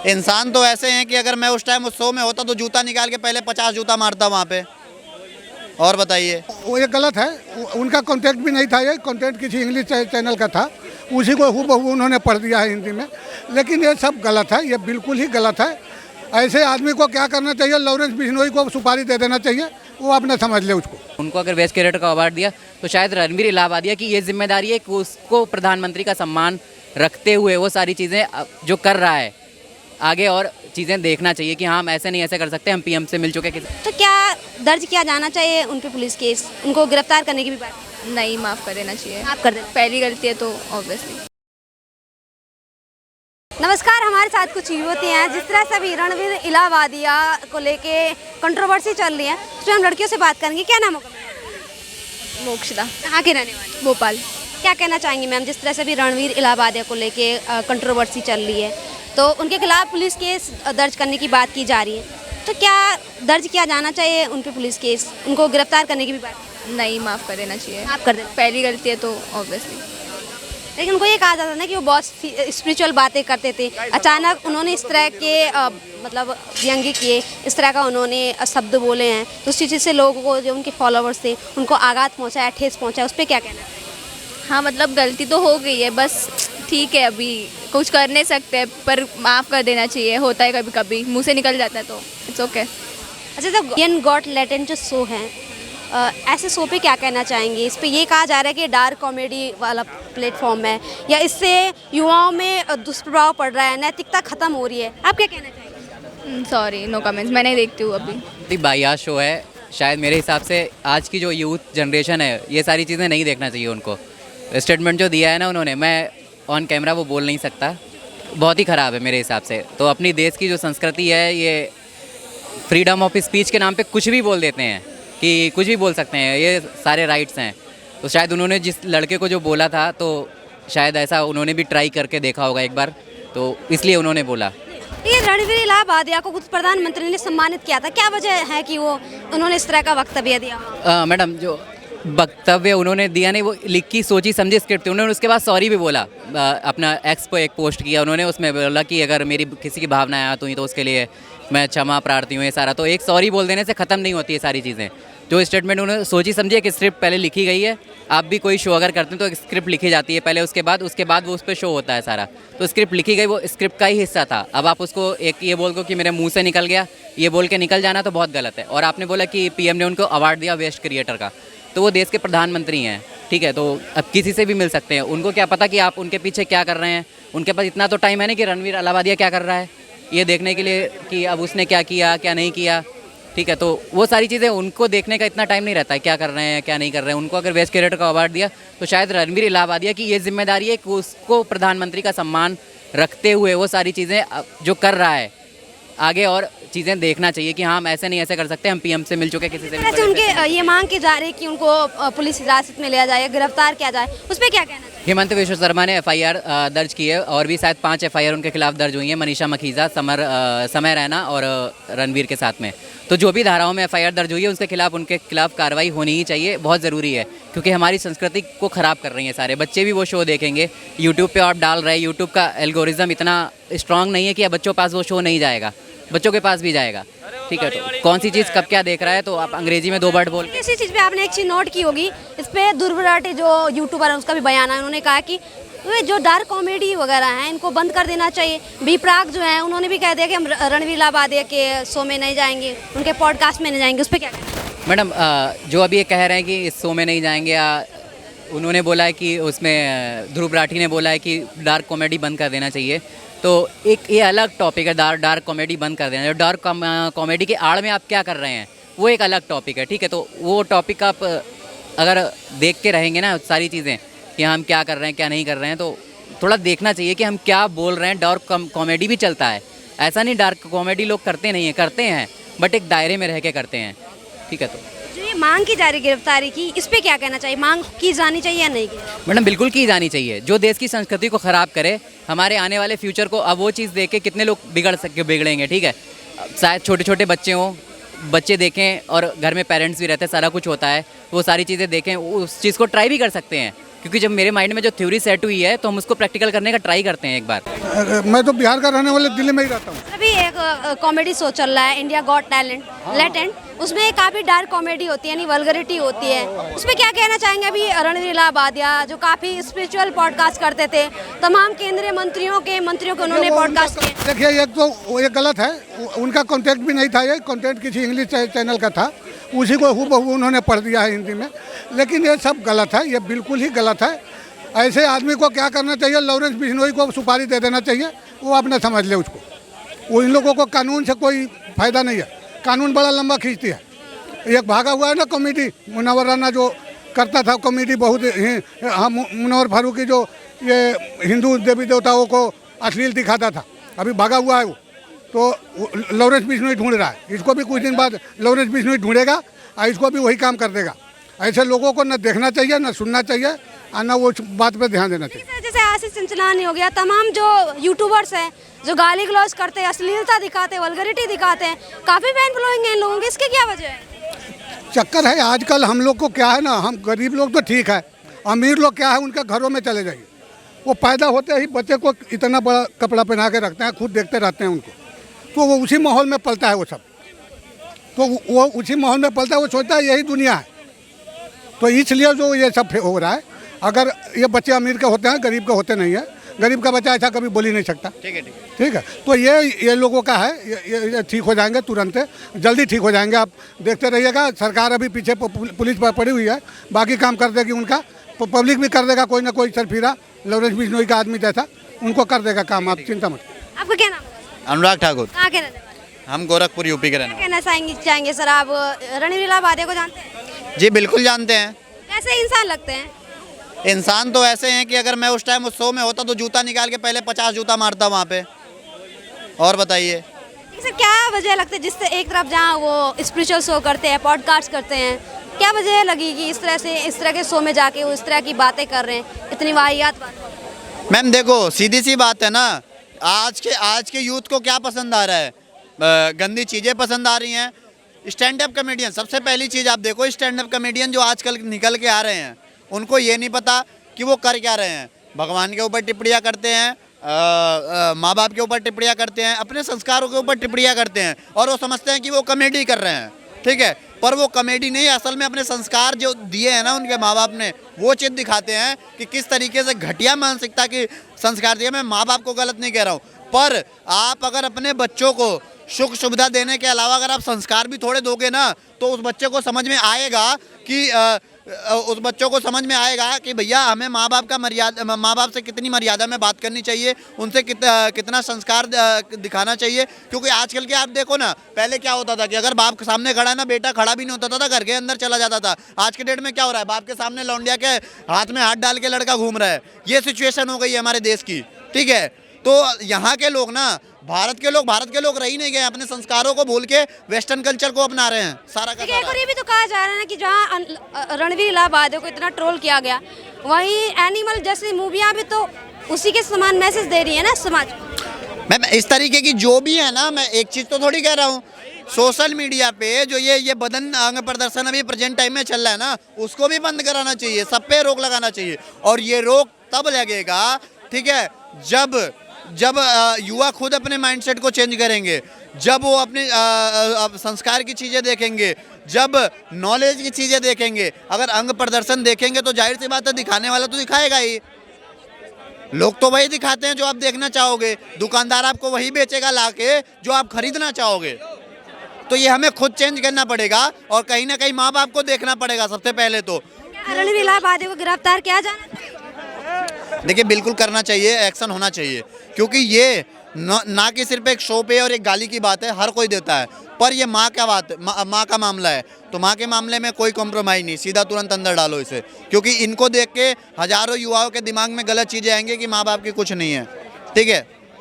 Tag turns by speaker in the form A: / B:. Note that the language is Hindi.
A: इंसान तो ऐसे हैं कि अगर मैं उस टाइम उस शो में होता तो जूता निकाल के पहले 50 जूता मारता वहाँ पे। और बताइए।
B: वो ये गलत है। उनका कंटेंट भी नहीं था, ये कंटेंट किसी इंग्लिश चैनल का था, उसी को हूबहू उन्होंने पढ़ दिया है हिंदी में। लेकिन ये सब गलत है, ये बिल्कुल ही गलत है। ऐसे आदमी को क्या करना चाहिए, लॉरेंस बिश्नोई को सुपारी दे देना चाहिए, वो अपने समझ ले उसको।
C: उनको अगर बेस्ट क्रिएटर का अवार्ड दिया तो शायद रणवीर इलाहाबादिया की ये जिम्मेदारी है कि उसको प्रधानमंत्री का सम्मान रखते हुए वो सारी चीज़ें जो कर रहा है आगे और चीज़ें देखना चाहिए कि हाँ हम ऐसे नहीं ऐसे कर सकते, हम पीएम से मिल चुके।
D: तो क्या दर्ज किया जाना चाहिए उन पे पुलिस केस, उनको गिरफ्तार करने की भी बात?
E: नहीं, माफ़ कर देना चाहिए।
D: माफ कर देना।
E: पहली गलती है तो ऑब्वियसली।
D: नमस्कार, हमारे साथ कुछ युवती हैं। जिस तरह से अभी रणवीर इलाहाबादिया को लेके कंट्रोवर्सी चल रही है, उसमें हम लड़कियों से बात करेंगे। क्या नाम होगा?
E: मोक्षदा,
D: कहाँ के रहने वाले?
E: भोपाल।
D: क्या कहना चाहेंगी मैम, जिस तरह से अभी रणवीर इलाहाबादिया को लेके कंट्रोवर्सी चल रही है, तो उनके खिलाफ पुलिस केस दर्ज करने की बात की जा रही है, तो क्या दर्ज किया जाना चाहिए उन पे पुलिस केस, उनको गिरफ्तार करने की भी बात?
E: नहीं, माफ़ कर देना चाहिए।
D: माफ कर देना।
E: पहली गलती है तो ऑब्वियसली।
D: लेकिन उनको ये कहा जाता है ना कि वो बहुत स्पिरिचुअल बातें करते थे, अचानक उन्होंने इस तरह के मतलब व्यंग्य किए, इस तरह का उन्होंने शब्द बोले हैं, तो उस चीज़ से लोगों को, जो उनके फॉलोअर्स थे, उनको आघात पहुंचा है, ठेस पहुंचा है, उस पर क्या कहना है?
E: हाँ, मतलब गलती तो हो गई है, बस ठीक है, अभी कुछ कर नहीं सकते, पर माफ़ कर देना चाहिए। होता है कभी कभी, मुँह से निकल जाता है तो इट्स ओके।
D: अच्छा, तो इंडियन गॉट टैलेंट जो शो है, ऐसे शो पे क्या कहना चाहेंगे? इस पे ये कहा जा रहा है कि डार्क कॉमेडी वाला प्लेटफॉर्म है, या इससे युवाओं में दुष्प्रभाव पड़ रहा है, नैतिकता खत्म हो रही है, आप क्या कहना चाहेंगे?
E: सॉरी, नो कमेंट्स, मैं नहीं देखती हूँ अभी।
C: बायात शो है शायद। मेरे हिसाब से आज की जो यूथ जनरेशन है ये सारी चीज़ें नहीं देखना चाहिए उनको। स्टेटमेंट जो दिया है ना उन्होंने, मैं ऑन कैमरा वो बोल नहीं सकता, बहुत ही ख़राब है मेरे हिसाब से। तो अपनी देश की जो संस्कृति है, ये फ्रीडम ऑफ स्पीच के नाम पे कुछ भी बोल देते हैं कि कुछ भी बोल सकते हैं, ये सारे राइट्स हैं। तो शायद उन्होंने जिस लड़के को जो बोला था, तो शायद ऐसा उन्होंने भी ट्राई करके देखा होगा एक बार, तो इसलिए उन्होंने बोला।
D: ये रणवीर इलाहाबादिया को खुद प्रधानमंत्री ने सम्मानित किया था, क्या वजह है कि वो उन्होंने इस तरह का वक्तव्य दिया?
C: मैडम, जो वक्तव्य उन्होंने दिया नहीं, वो लिखी सोची समझी स्क्रिप्ट थी। उन्होंने उसके बाद सॉरी भी बोला, अपना एक्स पे एक पोस्ट किया उन्होंने, उसमें बोला कि अगर मेरी किसी की भावनाएं आती हुई तो उसके लिए मैं क्षमा प्रार्थी हूँ, ये सारा। तो एक सॉरी बोल देने से ख़त्म नहीं होती है सारी चीज़ें। जो स्टेटमेंट उन्होंने सोची समझी है कि स्क्रिप्ट पहले लिखी गई है, आप भी कोई शो अगर करते हैं तो एक स्क्रिप्ट लिखी जाती है पहले, उसके बाद वो उस पर शो होता है सारा। तो स्क्रिप्ट लिखी गई, वो स्क्रिप्ट का ही हिस्सा था। अब आप उसको एक ये बोल दो कि मेरे मुंह से निकल गया, ये बोल के निकल जाना तो बहुत गलत है। और आपने बोला कि पीएम ने उनको अवार्ड दिया बेस्ट क्रिएटर का, तो वो देश के प्रधानमंत्री हैं, ठीक है, तो अब किसी से भी मिल सकते हैं। उनको क्या पता कि आप उनके पीछे क्या कर रहे हैं? उनके पास इतना तो टाइम है नहीं कि रणवीर इलाहाबादिया क्या कर रहा है ये देखने के लिए कि अब उसने क्या किया क्या नहीं किया, ठीक है। तो वो सारी चीज़ें उनको देखने का इतना टाइम नहीं रहता है, क्या कर रहे हैं क्या नहीं कर रहे हैं। उनको अगर बेस्ट क्रिएटर का अवार्ड दिया तो शायद रणवीर इलाहाबादिया की ये जिम्मेदारी है कि उसको प्रधानमंत्री का सम्मान रखते हुए वो सारी चीज़ें जो कर रहा है आगे और चीज़ें देखना चाहिए कि हाँ हम ऐसे नहीं ऐसे कर सकते, हम पीएम से मिल चुके किसी से भी।
D: वैसे उनके ये मांग की जा रही है कि उनको पुलिस हिरासत में लिया जाए, गिरफ्तार किया जाए, उस पर क्या कहना चाहिए?
C: हेमंत विश्व शर्मा ने एफआईआर दर्ज की है, और भी शायद 5 एफआईआर उनके खिलाफ दर्ज हुई हैं, मनीषा मखीजा, समय रैना और रणवीर के साथ में। तो जो भी धाराओं में एफआईआर दर्ज हुई है उनके खिलाफ कार्रवाई होनी ही चाहिए, बहुत ज़रूरी है, क्योंकि हमारी संस्कृति को ख़राब कर रही हैं सारे बच्चे भी वो शो देखेंगे। यूट्यूब पे आप डाल रहे हैं, यूट्यूब का एल्गोरिज्म इतना स्ट्रांग नहीं है कि अब बच्चों के पास वो शो नहीं जाएगा, बच्चों के पास भी जाएगा, ठीक है। तो कौन सी चीज़ कब क्या देख रहा है, तो आप अंग्रेजी में 2 वर्ड बोल।
D: इसी चीज़ पे आपने एक चीज़ नोट की होगी, इस पे ध्रुव राठी जो यूट्यूबर है उसका भी बयान है, उन्होंने कहा कि ये जो डार्क कॉमेडी वगैरह हैं इनको बंद कर देना चाहिए। बी प्राक जो है उन्होंने भी कह दिया कि हम रणवीर इलाहाबादिया के शो में नहीं जाएंगे, उनके पॉडकास्ट में नहीं जाएंगे, उस पर क्या कहना है?
C: मैडम, जो अभी ये कह रहे हैं कि इस शो में नहीं जाएंगे, या उन्होंने बोला है कि उसमें ध्रुव राठी ने बोला है कि डार्क कॉमेडी बंद कर देना चाहिए, तो एक ये अलग टॉपिक है, डार्क कॉमेडी बंद कर देना। डार्क कॉमेडी के आड़ में आप क्या कर रहे हैं वो एक अलग टॉपिक है, ठीक है। तो वो टॉपिक आप अगर देख के रहेंगे ना सारी चीज़ें कि हम क्या कर रहे हैं क्या नहीं कर रहे हैं, तो थोड़ा देखना चाहिए कि हम क्या बोल रहे हैं। डार्क कॉमेडी भी चलता है, ऐसा नहीं डार्क कॉमेडी लोग करते नहीं हैं, करते हैं बट एक दायरे में रह के करते हैं, ठीक है। तो
D: जो ये मांग की जा रही गिरफ्तारी की, इस पे क्या कहना चाहिए? मांग की जानी चाहिए या नहीं?
C: मैडम, बिल्कुल की जानी चाहिए। जो देश की संस्कृति को ख़राब करे, हमारे आने वाले फ्यूचर को, अब वो चीज़ देख के कितने लोग बिगड़ेंगे, ठीक है। शायद छोटे छोटे बच्चे हों, बच्चे देखें और घर में पेरेंट्स भी रहते हैं, सारा कुछ होता है, वो सारी चीज़ें देखें, उस चीज़ को ट्राई भी कर सकते हैं, क्योंकि जब मेरे माइंड में जो थ्योरी सेट हुई है तो हम उसको प्रैक्टिकल करने का ट्राई करते हैं एक बार।
B: मैं तो बिहार का रहने वाले, दिल्ली में ही रहता हूँ।
D: अभी एक कॉमेडी शो चल रहा है, इंडिया गॉट टैलेंट लेटेंट, उसमें काफ़ी डार्क कॉमेडी होती है, यानी वल्गरिटी होती है। उसमें क्या कहना चाहेंगे? अभी रणवीर इलाहाबादिया जो काफ़ी स्पिरिचुअल पॉडकास्ट करते थे, तमाम केंद्रीय मंत्रियों के उन्होंने पॉडकास्ट किए।
B: देखिए, एक तो ये गलत है, उनका कॉन्टेंट भी नहीं था, ये कॉन्टेंट किसी इंग्लिश चैनल का था, उसी को हूबहू उन्होंने पढ़ दिया है हिंदी में। लेकिन ये सब गलत है, ये बिल्कुल ही गलत है। ऐसे आदमी को क्या करना चाहिए, लॉरेंस बिश्नोई को सुपारी दे देना चाहिए, वो अपना समझ ले उसको। वो इन लोगों को कानून से कोई फ़ायदा नहीं है, कानून बड़ा लंबा खींचती है। एक भागा हुआ है ना कॉमेडी, मुनव्वर राना जो करता था कॉमेडी, बहुत मुनव्वर फारूकी जो ये हिंदू देवी देवताओं को अश्लील दिखाता था, अभी भागा हुआ है वो। तो लॉरेंस बिश्नोई ढूंढ रहा है, इसको भी कुछ दिन बाद लॉरेंस बिश्नोई ढूंढेगा और इसको भी वही काम कर देगा। ऐसे लोगों को न देखना चाहिए, न सुनना चाहिए, और न वो बात पे ध्यान देना चाहिए।
D: जैसे आशीष चिंचलानी हो गया, तमाम जो यूट्यूबर्स हैं जो गाली गलौज करते हैं, अश्लीलता दिखाते हैं, वल्गरिटी दिखाते हैं, काफ़ी फैन फॉलोइंग है इन लोगों की, इसकी क्या वजह है?
B: चक्कर है आजकल हम लोग को, क्या है ना, हम गरीब लोग तो ठीक है, अमीर लोग क्या है, उनके घरों में चले जाइए, वो पैदा होते ही बच्चे को इतना बड़ा कपड़ा पहना के रखते हैं, खुद देखते रहते हैं उनको, तो वो उसी माहौल में पलता है वो सब, तो वो उसी माहौल में पलता है, वो सोचता है यही दुनिया है। तो इसलिए जो ये सब हो रहा है, अगर ये बच्चे अमीर के होते हैं, गरीब के होते नहीं है, गरीब का बच्चा ऐसा कभी बोल ही नहीं सकता। ठीक है, तो ये लोगों का है, ये ठीक हो जाएंगे तुरंत, जल्दी ठीक हो जाएंगे। आप देखते रहिएगा, सरकार अभी पीछे पुलिस पर पड़ी हुई है, बाकी काम कर देगी उनका, पब्लिक भी कर देगा, कोई ना कोई सरफिरा लॉरेंस बिश्नोई का आदमी जैसा उनको कर देगा काम, आप चिंता मत।
D: आपका क्या नाम है?
A: अनुराग ठाकुर।
D: कहाँ के रहने वाले?
A: हम गोरखपुर यूपी के रहने
D: क्या कहना चाहेंगे सर, आप रणवीर इलाहाबादिया को जानते हैं?
A: वाले। जी बिल्कुल जानते हैं।
D: कैसे इंसान लगते हैं?
A: इंसान तो ऐसे हैं कि अगर मैं उस टाइम उस शो में होता तो जूता निकाल के पहले 50 जूता मारता वहाँ पे। और बताइए
D: सर, क्या वजह लगती है जिससे एक तरफ जहाँ वो स्पिरिचुअल शो करते हैं, पॉडकास्ट करते हैं, क्या वजह लगी कि इस तरह के शो में जाके वो इस तरह की बातें कर रहे हैं, इतनी वाहियात बात?
A: मैम देखो, सीधी सी बात है ना, आज के यूथ को क्या पसंद आ रहा है? गंदी चीज़ें पसंद आ रही हैं। स्टैंड अप कॉमेडियन, सबसे पहली चीज़ आप देखो, स्टैंड अप कॉमेडियन जो आजकल निकल के आ रहे हैं, उनको ये नहीं पता कि वो कर क्या रहे हैं। भगवान के ऊपर टिप्पणियाँ करते हैं, माँ बाप के ऊपर टिप्पणियाँ करते हैं, अपने संस्कारों के ऊपर टिप्पणियाँ करते हैं, और वो समझते हैं कि वो कॉमेडी कर रहे हैं। ठीक है, पर वो कॉमेडी नहीं, असल में अपने संस्कार जो दिए हैं ना उनके माँ बाप ने, वो चीज़ दिखाते हैं कि किस तरीके से घटिया मानसिकता की संस्कार दिए। मैं माँ बाप को गलत नहीं कह रहा हूँ, पर आप अगर अपने बच्चों को सुख सुविधा देने के अलावा अगर आप संस्कार भी थोड़े दोगे ना, तो उस बच्चे को समझ में आएगा कि भैया हमें माँ बाप से कितनी मर्यादा में बात करनी चाहिए, उनसे कितना संस्कार दिखाना चाहिए। क्योंकि आजकल के आप देखो ना, पहले क्या होता था कि अगर बाप के सामने खड़ा है ना, बेटा खड़ा भी नहीं होता था, घर के अंदर चला जाता था। आज के डेट में क्या हो रहा है, बाप के सामने लौंडिया के हाथ में हाथ डाल के लड़का घूम रहा है। ये सिचुएशन हो गई है हमारे देश की। ठीक है, तो यहाँ के लोग ना, भारत के लोग रह ही नहीं गए, अपने संस्कारों को भूल के वेस्टर्न कल्चर को अपना रहे हैं सारा का सारा।
D: और ये भी तो कहा जा रहा है ना कि जहाँ रणवीर इलाहाबादिया को इतना ट्रोल किया गया, वहीं एनिमल जैसी मूवियाँ भी तो उसी के समान मैसेज दे रही है ना समाज को।
A: मैम इस तरीके की जो भी है ना, मैं एक चीज़ तो थोड़ी कह रहा हूँ, सोशल मीडिया पे जो ये बदन अंग प्रदर्शन अभी प्रेजेंट टाइम में चल रहा है ना, उसको भी बंद कराना चाहिए, सब पे रोक लगाना चाहिए। और ये रोक तब लगेगा, ठीक है, जब युवा खुद अपने माइंडसेट को चेंज करेंगे, जब वो अपने संस्कार की चीज़ें देखेंगे, जब नॉलेज की चीज़ें देखेंगे। अगर अंग प्रदर्शन देखेंगे तो जाहिर सी बात है दिखाने वाला तो दिखाएगा ही। लोग तो वही दिखाते हैं जो आप देखना चाहोगे, दुकानदार आपको वही बेचेगा लाके जो आप खरीदना चाहोगे। तो ये हमें खुद चेंज करना पड़ेगा, और कहीं ना कहीं माँ बाप को देखना पड़ेगा सबसे पहले तो।
D: रणवीर इलाहाबादिया को गिरफ्तार किया जाना चाहिए?
A: देखिए बिल्कुल करना चाहिए, एक्शन होना चाहिए, क्योंकि ये ना कि सिर्फ एक शो पे और एक गाली की बात है, हर कोई देता है, पर ये माँ का मामला है, तो माँ के मामले में कोई कॉम्प्रोमाइज़ नहीं, सीधा तुरंत अंदर डालो इसे। क्योंकि इनको देख के हजारों युवाओं के दिमाग में गलत चीज़ें आएंगी कि माँ बाप की कुछ नहीं है। ठीक है।